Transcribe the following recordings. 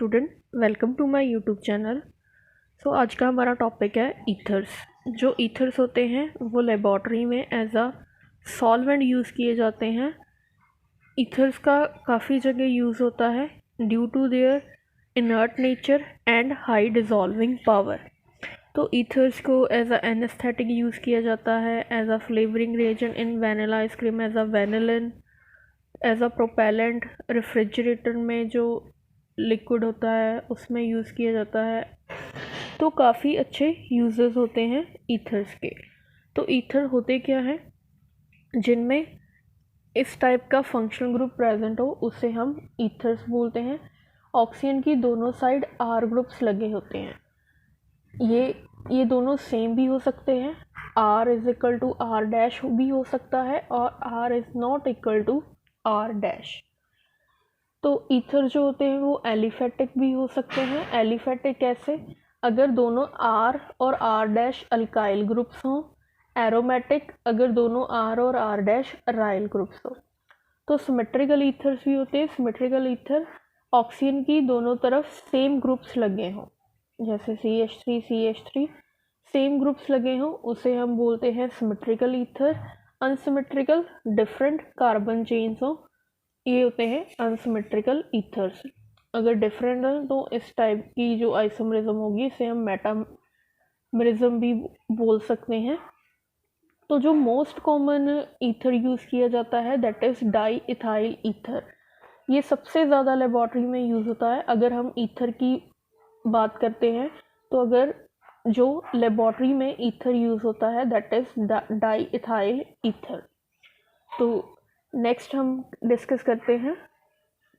Student, welcome to my YouTube channel. आज का हमारा टॉपिक है ईथर्स। जो ईथर्स होते हैं वो लेबॉर्ट्री में एज अ सॉल्वेंट यूज़ किए जाते हैं। ईथर्स का काफ़ी जगह यूज़ होता है due to their inert nature and high dissolving power. तो ईथर्स को एज अ एनेस्थेटिक यूज़ किया जाता है, as a flavouring reagent in vanilla ice cream, as a vanillin, as a propellant refrigerator में जो लिक्विड होता है उसमें यूज़ किया जाता है। तो काफ़ी अच्छे यूजेस होते हैं ईथर्स के। तो ईथर होते क्या हैं, जिनमें इस टाइप का फंक्शनल ग्रुप प्रेजेंट हो उसे हम ईथर्स बोलते हैं। ऑक्सीजन की दोनों साइड आर ग्रुप्स लगे होते हैं। ये दोनों सेम भी हो सकते हैं, R is equal to R dash भी हो सकता है और R is not equal to R dash. तो ईथर जो होते हैं वो एलिफेटिक भी हो सकते हैं। एलिफेटिक कैसे? अगर दोनों आर और आर डैश अल्काइल ग्रुप्स हों। एरोमेटिक अगर दोनों आर और आर डैश राइल ग्रुप्स हो। तो सिमेट्रिकल ईथर्स भी होते हैं। सिमेट्रिकल ईथर ऑक्सीजन की दोनों तरफ सेम ग्रुप्स लगे हों, जैसे CH3 CH3 सेम ग्रुप्स लगे हों उसे हम बोलते हैं symmetrical ether. Unsymmetrical different carbon chains हों, ये होते हैं अनसिमेट्रिकल ईथर्स। अगर डिफरेंट है तो इस टाइप की जो आइसोमरिज्म होगी इसे हम मेटामरिज्म भी बोल सकते हैं। तो जो मोस्ट कॉमन ईथर यूज़ किया जाता है that is di ethyl ether. ये सबसे ज़्यादा लेबॉर्ट्री में यूज़ होता है। अगर हम ईथर की बात करते हैं तो अगर जो लेबॉर्ट्री में ईथर यूज़ होता है that is di ethyl ether. तो नेक्स्ट हम डिस्कस करते हैं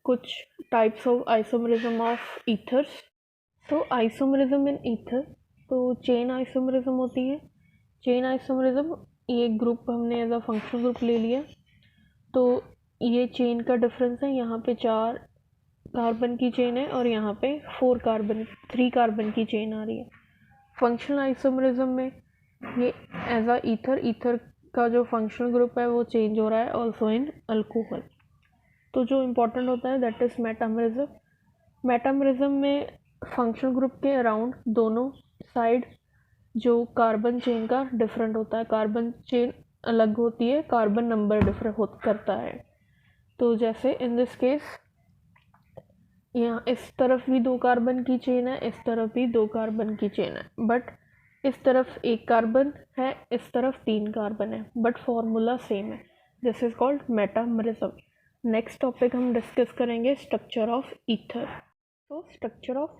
कुछ types of isomerism of ethers. तो आइसोमरिज्म इन ईथर, तो चेन आइसोमरिज्म होती है। चेन आइसोमरिज्म ये ग्रुप हमने एज अ फंक्शनल ग्रुप ले लिया। तो ये चेन का डिफरेंस है, यहाँ पे 4 कार्बन की चेन है और यहाँ पे 3 कार्बन की चेन आ रही है। फंक्शनल आइसोमरिज्म में ये एज अ ईथर का जो फंक्शनल ग्रुप है वो चेंज हो रहा है ऑल्सो इन अल्कोहल। तो जो इम्पोर्टेंट होता है दैट इज़ मेटामरिज्म। मेटामरिज्म में फंक्शनल ग्रुप के अराउंड दोनों साइड जो कार्बन चेन का डिफरेंट होता है, कार्बन चेन अलग होती है, कार्बन नंबर डिफरेंट करता है। तो जैसे इन दिस केस यहाँ इस तरफ भी 2 कार्बन की चेन है, इस तरफ भी 2 कार्बन की चेन है, बट इस तरफ 1 कार्बन है, इस तरफ 3 कार्बन है, बट फॉर्मूला सेम है। This is called metamerism. Next topic हम डिस्कस करेंगे स्ट्रक्चर ऑफ ईथर। तो structure of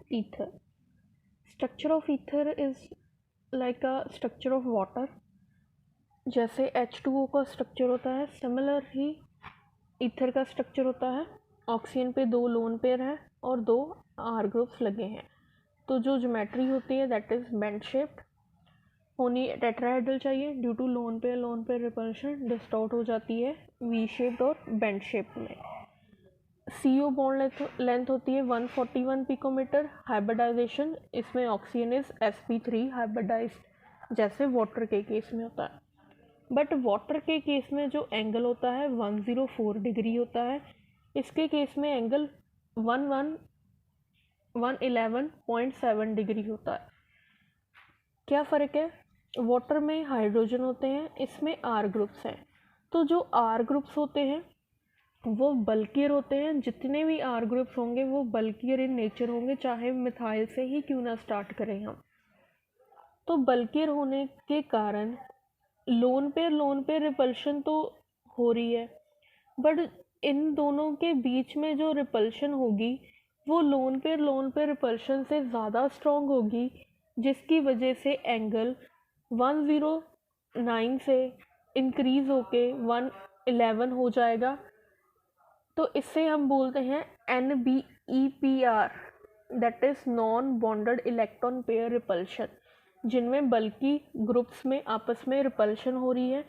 ether is like a structure of water. जैसे H2O का स्ट्रक्चर होता है, सिमिलर ही ईथर का स्ट्रक्चर होता है। ऑक्सीजन पे 2 लोन पेयर हैं और 2 आर ग्रुप्स लगे हैं। तो जो ज्योमेट्री होती है दैट इज बेंड शेप्ड होनी, टेट्राहेड्रल चाहिए। Due to lone pair repulsion distort हो जाती है वी शेप्ड और बेंड शेप में। CO बॉन्ड लेंथ होती है 141 पिकोमीटर। हाइब्रिडाइजेशन इसमें ऑक्सीजन इज sp3 हाइब्रिडाइज्ड, जैसे वाटर के केस में होता है। बट वाटर के केस में जो एंगल होता है 104 डिग्री होता है। इसके केस में एंगल 111.7 डिग्री होता है। क्या फ़र्क है? वाटर में हाइड्रोजन होते हैं, इसमें आर ग्रुप्स हैं। तो जो आर ग्रुप्स होते हैं वो बल्कियर होते हैं। जितने भी आर ग्रुप्स होंगे वो बल्कियर इन नेचर होंगे, चाहे मिथाइल से ही क्यों ना स्टार्ट करें हम। तो बल्कियर होने के कारण लोन पेयर रिपल्शन तो हो रही है, बट इन दोनों के बीच में जो रिपल्शन होगी वो लोन पेयर रिपल्शन से ज़्यादा स्ट्रॉन्ग होगी, जिसकी वजह से एंगल 109 से इंक्रीज़ होके 111 हो जाएगा। तो इससे हम बोलते हैं NBEPR, that is non bonded electron pair repulsion, जिनमें बल्कि ग्रुप्स में आपस में रिपल्शन हो रही है।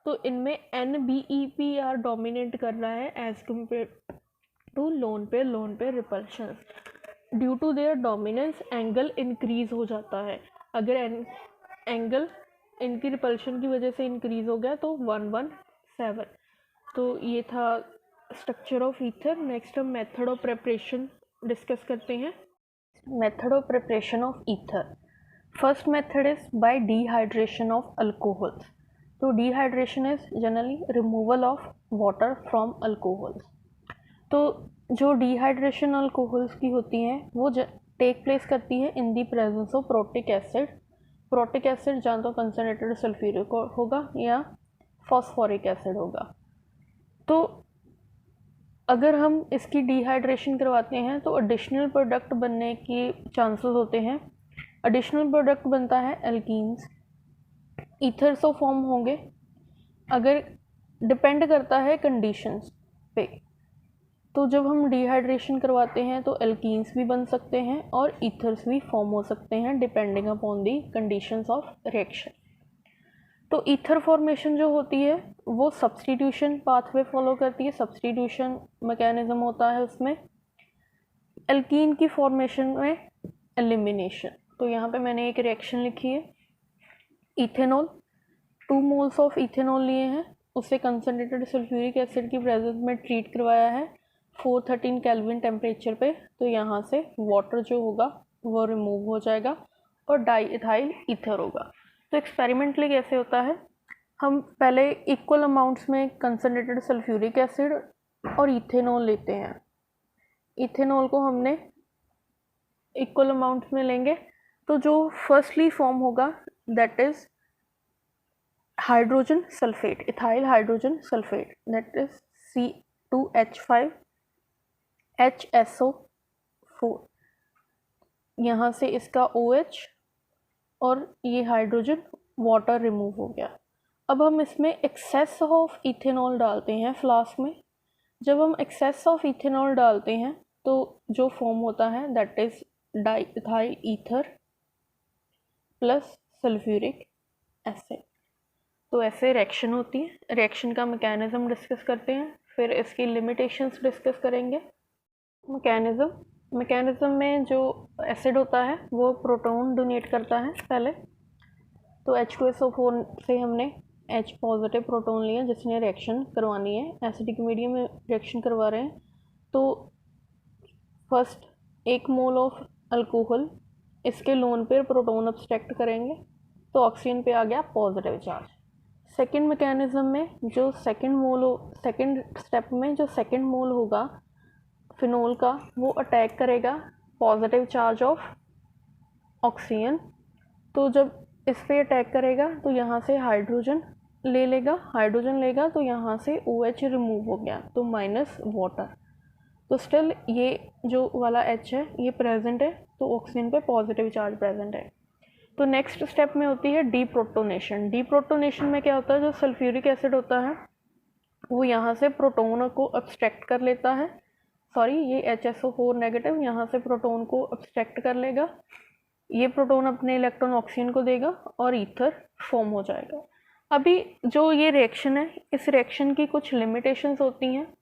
तो इनमें NBEPR डोमिनेट कर रहा है as compare to lone pair repulsion. Due to their dominance angle increase हो जाता है। अगर एंगल इनकी रिपल्शन की वजह से इंक्रीज हो गया तो 117। तो ये था स्ट्रक्चर ऑफ ईथर। नेक्स्ट हम मेथड ऑफ प्रेपरेशन डिस्कस करते हैं method of preparation of ether. First method is by dehydration of alcohols. तो dehydration is generally removal of water from alcohols. तो जो डिहाइड्रेशन अल्कोहल्स की होती हैं वो टेक प्लेस करती है in the presence of protic acid. Protic acid या तो कंसनट्रेटेड सल्फ्यूरिक होगा या फॉस्फोरिक एसिड होगा। तो अगर हम इसकी डिहाइड्रेशन करवाते हैं तो एडिशनल प्रोडक्ट बनने के चांसेस होते हैं। एडिशनल प्रोडक्ट बनता है एल्कीन्स, ईथर्स तो फॉर्म होंगे। अगर डिपेंड करता है कंडीशंस पे, तो जब हम डिहाइड्रेशन करवाते हैं तो एल्कीन्स भी बन सकते हैं और ईथर्स भी फॉर्म हो सकते हैं depending upon the conditions of reaction. तो ईथर फॉर्मेशन जो होती है वो सब्स्टिट्यूशन पाथवे फॉलो करती है। सब्स्टिट्यूशन मैकेनिज्म होता है उसमें। एल्कीन की फॉर्मेशन में एलिमिनेशन। तो यहाँ पे मैंने एक रिएक्शन लिखी है, इथेनॉल 2 मोल्स ऑफ इथेनॉल लिए हैं, उससे कंसनट्रेटेड सल्फ्यूरिक एसिड की प्रेजेंस में ट्रीट करवाया है 413 केल्विन टेम्परेचर पे। तो यहाँ से वाटर जो होगा वो रिमूव हो जाएगा और डाई इथाइल ईथर होगा। तो एक्सपेरिमेंटली कैसे होता है, हम पहले इक्वल अमाउंट्स में कंसनट्रेटेड सल्फ्यूरिक एसिड और इथेनॉल लेते हैं। इथेनॉल को हमने इक्वल अमाउंट्स में लेंगे तो जो फर्स्टली फॉर्म होगा that is hydrogen sulphate, ethyl hydrogen sulphate, that is C2H5HSO4। यहाँ से इसका OH और ये हाइड्रोजन वाटर रिमूव हो गया। अब हम इसमें एक्सेस ऑफ इथेनॉल डालते हैं फ्लास्क में। जब हम एक्सेस ऑफ इथेनॉल डालते हैं तो जो फॉर्म होता है that is di ethyl ether plus sulphuric acid. तो ऐसे रिएक्शन होती है। रिएक्शन का मैकेनिज्म डिस्कस करते हैं, फिर इसकी लिमिटेशंस डिस्कस करेंगे। मैकेनिज्म में जो एसिड होता है वो प्रोटॉन डोनेट करता है पहले। तो H2SO4 से हमने H पॉजिटिव प्रोटॉन लिया जिसने रिएक्शन करवानी है, एसिडिक मीडियम में रिएक्शन करवा रहे हैं। तो फर्स्ट 1 मोल ऑफ अल्कोहल, इसके लोन पे प्रोटॉन अब्स्ट्रैक्ट करेंगे तो ऑक्सीजन पे आ गया पॉजिटिव चार्ज। सेकेंड मैकेनिज्म में जो सेकेंड स्टेप में जो सेकेंड मोल होगा फिनोल का वो अटैक करेगा पॉजिटिव चार्ज ऑफ ऑक्सीजन। तो जब इस पे अटैक करेगा तो यहाँ से हाइड्रोजन लेगा तो यहाँ से OH रिमूव हो गया तो माइनस वाटर। तो स्टिल ये जो वाला H है ये प्रेजेंट है तो ऑक्सीजन पे पॉजिटिव चार्ज प्रेजेंट है। तो नेक्स्ट स्टेप में होती है डीप्रोटोनेशन। डीप्रोटोनेशन में क्या होता है, जो सल्फ्यूरिक एसिड होता है वो यहाँ से प्रोटोन को अब्स्ट्रैक्ट कर लेता है। ये HSO4 नेगेटिव यहाँ से प्रोटोन को अब्स्ट्रैक्ट कर लेगा। ये प्रोटोन अपने इलेक्ट्रॉन ऑक्सीजन को देगा और ईथर फॉर्म हो जाएगा। अभी जो ये रिएक्शन है, इस रिएक्शन की कुछ लिमिटेशंस होती हैं।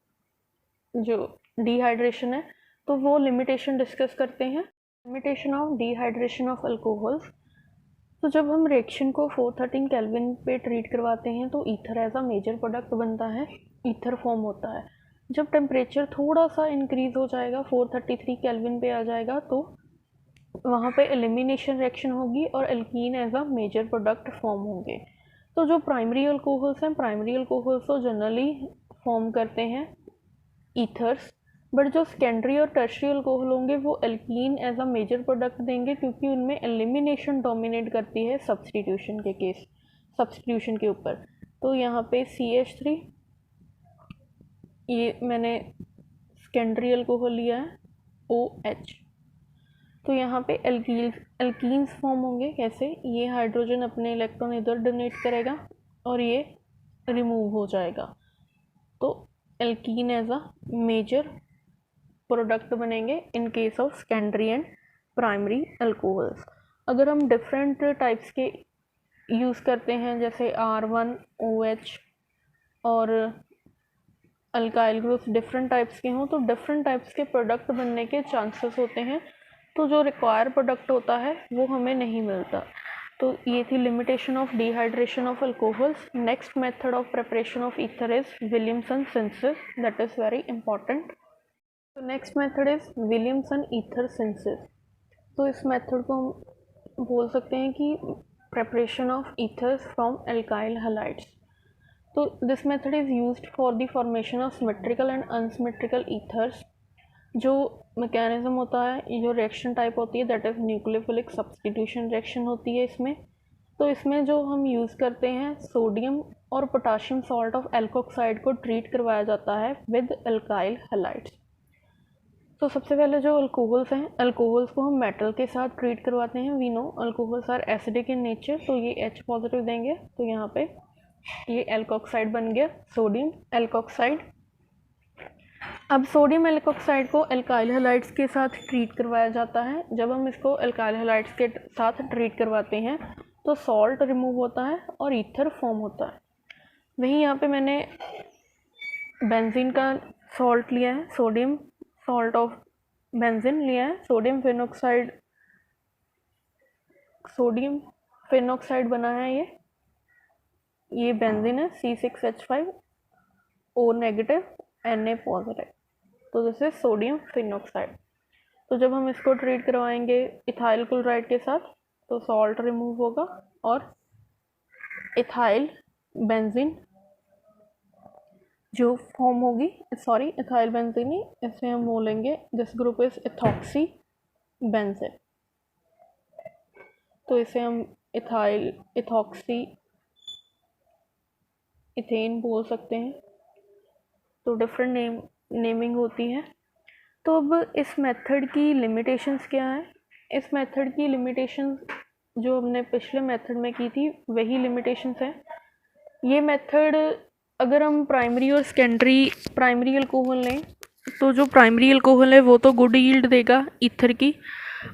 जो डिहाइड्रेशन है तो वो लिमिटेशन डिस्कस करते हैं। Limitation of dehydration of alcohols. तो जब हम रिएक्शन को 413 केल्विन पे ट्रीट करवाते हैं तो ether as a major product बनता है, ईथर फॉर्म होता है। जब टेम्परेचर थोड़ा सा इंक्रीज़ हो जाएगा 433 केल्विन पे आ जाएगा तो वहाँ पे एलिमिनेशन रिएक्शन होगी और alkene as a major product form होंगे। तो जो प्राइमरी अल्कोहल्स हैं, प्राइमरी अल्कोहल्स तो जनरली फॉर्म करते हैं ईथर्स, बट जो सेकेंडरी और टर्शियरी अल्कोहल होंगे वो alkene as a major product देंगे क्योंकि उनमें एलिमिनेशन डोमिनेट करती है सब्स्टिट्यूशन के ऊपर। तो यहाँ पे CH3, ये मैंने सेकेंडरी अल्कोहल लिया है OH। तो यहाँ पे एल्कीन्स फॉर्म होंगे। कैसे, ये हाइड्रोजन अपने इलेक्ट्रॉन इधर डोनेट करेगा और ये रिमूव हो जाएगा तो alkene as a major product बनेंगे in case of secondary and primary alcohols. अगर हम डिफरेंट टाइप्स के यूज़ करते हैं जैसे R1OH और अल्काइल ग्रुप्स डिफरेंट टाइप्स के हों तो डिफरेंट टाइप्स के प्रोडक्ट बनने के चांसेस होते हैं। तो जो रिक्वायर प्रोडक्ट होता है वो हमें नहीं मिलता। तो ये थी limitation of dehydration of alcohols. Next method of preparation of ether is Williamson synthesis, that is very important. तो next method is Williamson ether synthesis. तो इस मेथड को हम बोल सकते हैं कि preparation of ethers from alkyl halides. तो this method is used for the formation of symmetrical and unsymmetrical ethers. जो मैकेनिज्म होता है, जो रिएक्शन टाइप होती है, that is nucleophilic substitution reaction होती है इसमें। तो इसमें जो हम यूज़ करते हैं, सोडियम और पोटाशियम सॉल्ट ऑफ एल्कोक्साइड को ट्रीट करवाया जाता है विद एल्काइल हैलाइड्स। तो सबसे पहले जो अल्कोहल्स हैं, अल्कोहल्स को हम मेटल के साथ ट्रीट करवाते हैं। We know alcohols are acidic in nature, तो ये H पॉजिटिव देंगे, तो यहाँ पे ये एल्कोक्साइड बन गया, सोडियम एल्कोक्साइड। अब सोडियम एल्कोक्साइड को एल्काइल हैलाइड्स के साथ ट्रीट करवाया जाता है। जब हम इसको एल्काइल हैलाइड्स के साथ ट्रीट करवाते हैं तो सॉल्ट रिमूव होता है और ईथर फॉर्म होता है। वहीं यहाँ पे मैंने बेंजीन का सॉल्ट लिया है, सोडियम सॉल्ट ऑफ बेंजीन लिया है, सोडियम फिनॉक्साइड बना है। ये बेंजीन है C6H5O नेगेटिव Na पॉजिटिव, तो दिस इज सोडियम फिनॉक्साइड। तो जब हम इसको ट्रीट करवाएंगे इथाइल क्लोराइड के साथ तो सॉल्ट रिमूव होगा और इथाइल बेंजीन जो फॉर्म होगी, सॉरी इथाइल बेंजीन नहीं, इसे हम बोलेंगे this group is ethoxy benzene. तो इसे हम इथॉक्सी इथेन बोल सकते हैं। तो डिफरेंट नेमिंग होती है। तो अब इस मेथड की लिमिटेशंस क्या है? इस मेथड की लिमिटेशंस जो हमने पिछले मेथड में की थी वही लिमिटेशंस है। ये मेथड अगर हम प्राइमरी और सेकेंडरी प्राइमरी अल्कोहल लें तो जो प्राइमरी अल्कोहल है वो तो गुड यील्ड देगा ईथर की,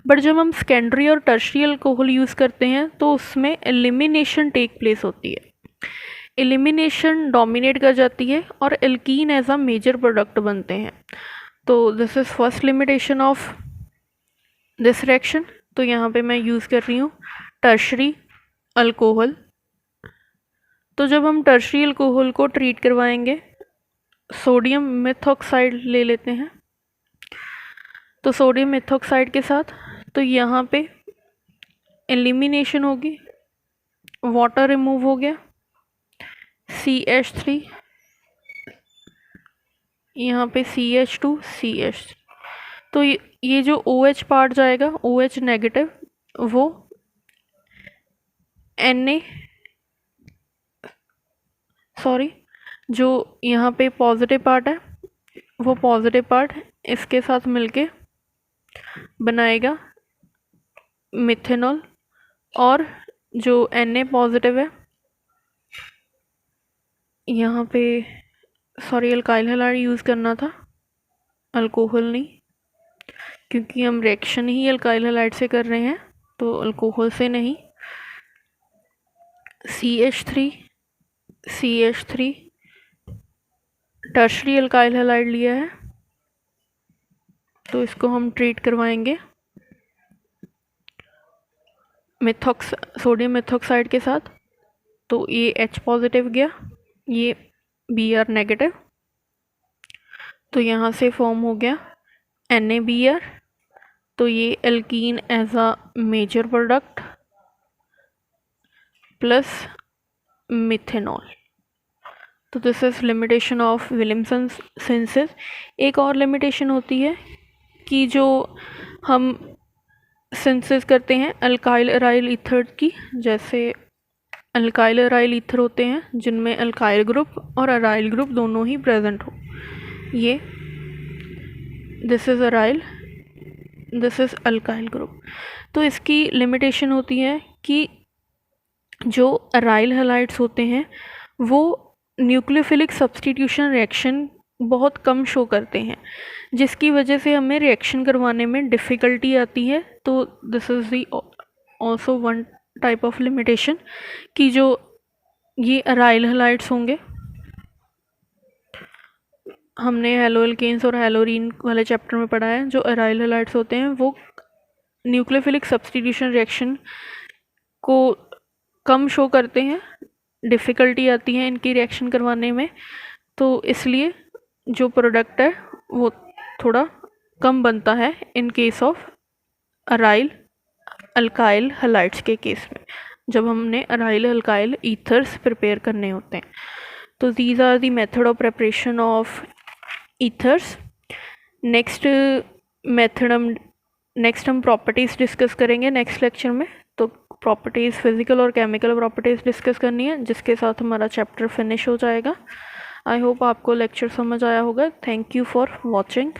बट जब हम सेकेंडरी और टर्शियरी अल्कोहल यूज़ करते हैं तो उसमें एलिमिनेशन टेक प्लेस होती है। एलिमिनेशन डोमिनेट कर जाती है और alkene as a major product बनते हैं। तो this is first limitation of this reaction. तो यहाँ पे मैं यूज़ कर रही हूँ टर्शियरी अल्कोहल। तो जब हम टर्शियरी अल्कोहल को ट्रीट करवाएंगे, सोडियम मेथॉक्साइड ले लेते हैं। तो सोडियम मेथॉक्साइड के साथ तो यहाँ पे एलिमिनेशन होगी, वाटर रिमूव हो गया, CH3, यहाँ पे CH2 CH। तो ये जो OH पार्ट जाएगा, OH नेगेटिव, वो जो यहाँ पे पॉजिटिव पार्ट है वो पॉजिटिव पार्ट इसके साथ मिलके बनाएगा मिथेनॉल, और जो Na पॉजिटिव है यहाँ पे, सॉरी अल्काइल हैलाइड यूज़ करना था, अल्कोहल नहीं, क्योंकि हम रिएक्शन ही अल्काइल हैलाइड से कर रहे हैं तो अल्कोहल से नहीं। CH3 टर्शियरी अल्काइल हैलाइड लिया है, तो इसको हम ट्रीट करवाएंगे सोडियम मेथॉक्साइड के साथ। तो ये H पॉजिटिव गया, ये Br नेगेटिव, तो यहाँ से फॉर्म हो गया NaBr। तो ये alkene as a major product plus methanol. तो this is limitation of Williamson synthesis. एक और लिमिटेशन होती है कि जो हम सिंथेसिस करते हैं अल्काइल अराइल ईथर की, जैसे अल्काइल अराइल ईथर होते हैं जिनमें अल्काइल ग्रुप और अराइल ग्रुप दोनों ही प्रेजेंट हो। ये this is aryl, this is alkyl group. तो इसकी लिमिटेशन होती है कि जो अराइल हैलाइड्स होते हैं वो न्यूक्लियोफिलिक सब्सटीट्यूशन रिएक्शन बहुत कम शो करते हैं, जिसकी वजह से हमें रिएक्शन करवाने में डिफ़िकल्टी आती है। तो this is the also one type of limitation कि जो ये अराइल हैलाइड्स होंगे, हमने हेलो एल्केन्स और हेलोरीन वाले चैप्टर में पढ़ा है, जो अराइल हैलाइड्स होते हैं वो न्यूक्लियोफिलिक सब्सटीट्यूशन रिएक्शन को कम शो करते हैं, डिफ़िकल्टी आती है इनकी रिएक्शन करवाने में। तो इसलिए जो प्रोडक्ट है वो थोड़ा कम बनता है इन case of aryl alkyl halides के केस में, जब हमने अराइल अल्काइल ईथर्स प्रिपेयर करने होते हैं। तो these are the method of preparation of ethers. Next हम प्रॉपर्टीज़ डिस्कस करेंगे नेक्स्ट लेक्चर में। तो प्रॉपर्टीज़, फिजिकल और केमिकल प्रॉपर्टीज़ डिस्कस करनी है, जिसके साथ हमारा चैप्टर फिनिश हो जाएगा। आई होप आपको लेक्चर समझ आया होगा। Thank you for watching.